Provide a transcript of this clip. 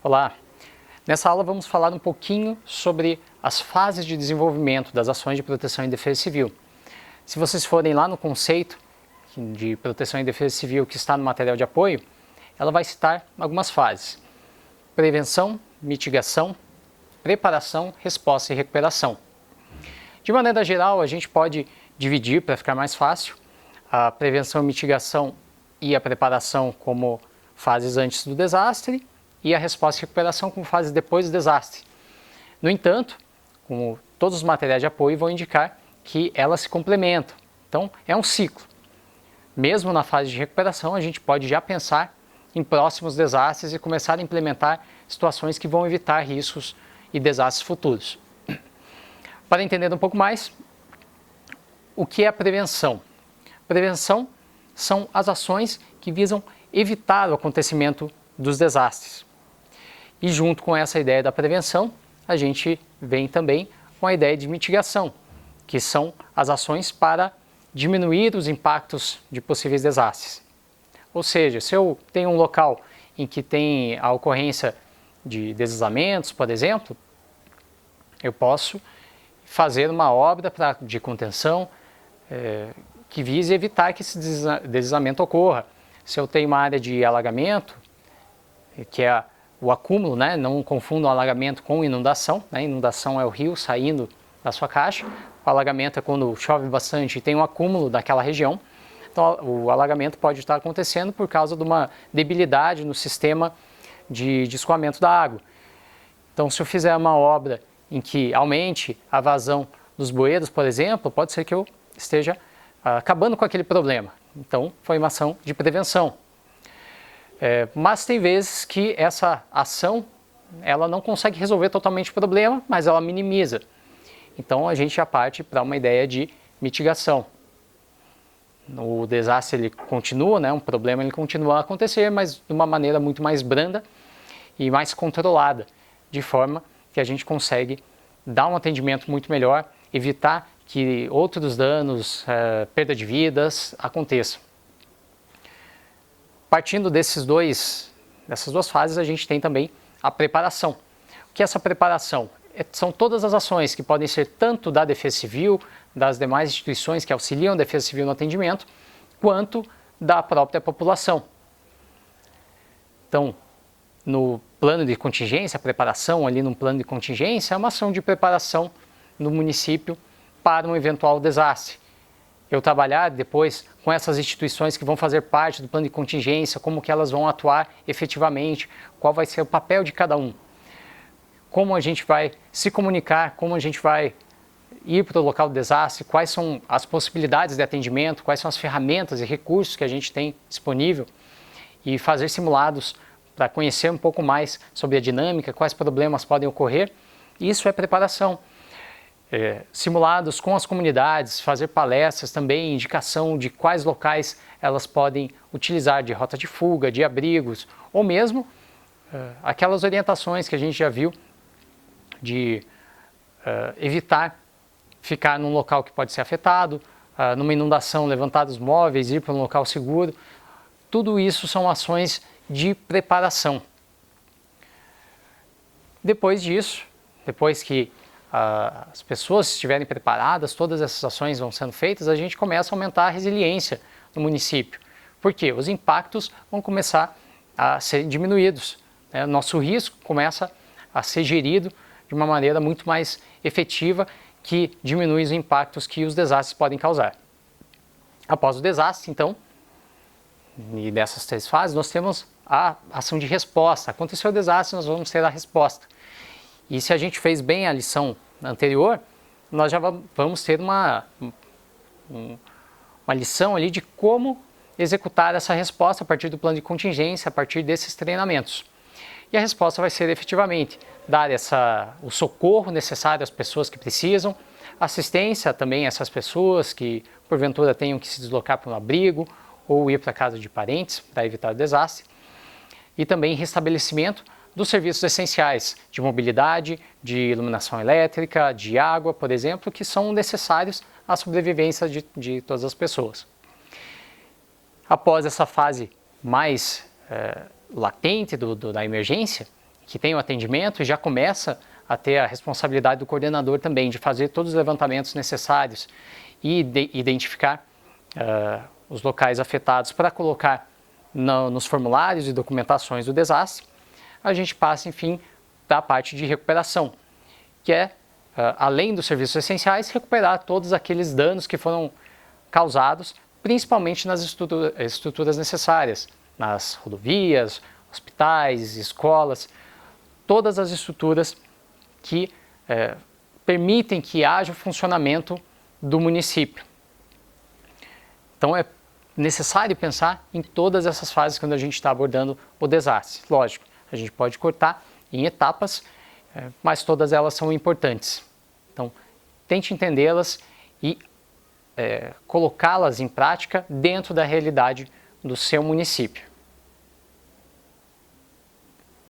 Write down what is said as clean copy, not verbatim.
Olá! Nessa aula vamos falar um pouquinho sobre as fases de desenvolvimento das ações de proteção e defesa civil. Se vocês forem lá no conceito de proteção e defesa civil que está no material de apoio, ela vai citar algumas fases: prevenção, mitigação, preparação, resposta e recuperação. De maneira geral, a gente pode dividir, para ficar mais fácil, a prevenção, mitigação e a preparação como fases antes do desastre e a resposta e recuperação como fases depois do desastre. No entanto, como todos os materiais de apoio vão indicar que elas se complementam. Então, é um ciclo. Mesmo na fase de recuperação, a gente pode já pensar em próximos desastres e começar a implementar situações que vão evitar riscos e desastres futuros. Para entender um pouco mais, o que é a prevenção? Prevenção são as ações que visam evitar o acontecimento dos desastres. E junto com essa ideia da prevenção, a gente vem também com a ideia de mitigação, que são as ações para diminuir os impactos de possíveis desastres. Ou seja, se eu tenho um local em que tem a ocorrência de deslizamentos, por exemplo, eu posso fazer uma obra de contenção que vise evitar que esse deslizamento ocorra. Se eu tenho uma área de alagamento, que é o acúmulo, né? Não confundam alagamento com inundação, né? Inundação é o rio saindo da sua caixa, o alagamento é quando chove bastante e tem um acúmulo daquela região. Então, o alagamento pode estar acontecendo por causa de uma debilidade no sistema de escoamento da água. Então, se eu fizer uma obra em que aumente a vazão dos bueiros, por exemplo, pode ser que eu esteja acabando com aquele problema. Então, foi uma ação de prevenção. Mas tem vezes que essa ação ela não consegue resolver totalmente o problema, mas ela minimiza. Então, a gente já parte para uma ideia de mitigação. O desastre ele continua, né? Um problema ele continua a acontecer, mas de uma maneira muito mais branda e mais controlada, de forma que a gente consegue dar um atendimento muito melhor, evitar que outros danos, perda de vidas aconteçam. Partindo dessas duas fases, a gente tem também a preparação. O que é essa preparação? São todas as ações que podem ser tanto da Defesa Civil, das demais instituições que auxiliam a Defesa Civil no atendimento, quanto da própria população. Então, no plano de contingência, a preparação ali no plano de contingência é uma ação de preparação no município para um eventual desastre. Eu trabalhar depois com essas instituições que vão fazer parte do plano de contingência, como que elas vão atuar efetivamente, qual vai ser o papel de cada um, como a gente vai se comunicar, como a gente vai ir para o local do desastre, quais são as possibilidades de atendimento, quais são as ferramentas e recursos que a gente tem disponível e fazer simulados para conhecer um pouco mais sobre a dinâmica, quais problemas podem ocorrer. Isso é preparação. Simulados com as comunidades, fazer palestras também, indicação de quais locais elas podem utilizar de rota de fuga, de abrigos, ou mesmo aquelas orientações que a gente já viu de evitar ficar num local que pode ser afetado, numa inundação, levantar os móveis, ir para um local seguro. Tudo isso são ações de preparação. Depois disso, depois que as pessoas estiverem preparadas, todas essas ações vão sendo feitas, a gente começa a aumentar a resiliência no município. Por quê? Os impactos vão começar a ser diminuídos, né? Nosso risco começa a ser gerido de uma maneira muito mais efetiva, que diminui os impactos que os desastres podem causar. Após o desastre, então, e dessas três fases, nós temos a ação de resposta. Aconteceu o desastre, nós vamos ter a resposta. E se a gente fez bem a lição anterior, nós já vamos ter uma lição ali de como executar essa resposta a partir do plano de contingência, a partir desses treinamentos. E a resposta vai ser efetivamente dar o socorro necessário às pessoas que precisam, assistência também a essas pessoas que porventura tenham que se deslocar para um abrigo ou ir para a casa de parentes para evitar o desastre, e também restabelecimento dos serviços essenciais de mobilidade, de iluminação elétrica, de água, por exemplo, que são necessários à sobrevivência de todas as pessoas. Após essa fase mais latente da emergência, que tem o atendimento e já começa a ter a responsabilidade do coordenador também de fazer todos os levantamentos necessários e identificar os locais afetados para colocar nos formulários e documentações do desastre. A gente passa, enfim, da parte de recuperação, que é, além dos serviços essenciais, recuperar todos aqueles danos que foram causados, principalmente nas estruturas necessárias, nas rodovias, hospitais, escolas, todas as estruturas que permitem que haja o funcionamento do município. Então é necessário pensar em todas essas fases quando a gente está abordando o desastre. Lógico, a gente pode cortar em etapas, mas todas elas são importantes. Então, tente entendê-las e colocá-las em prática dentro da realidade do seu município.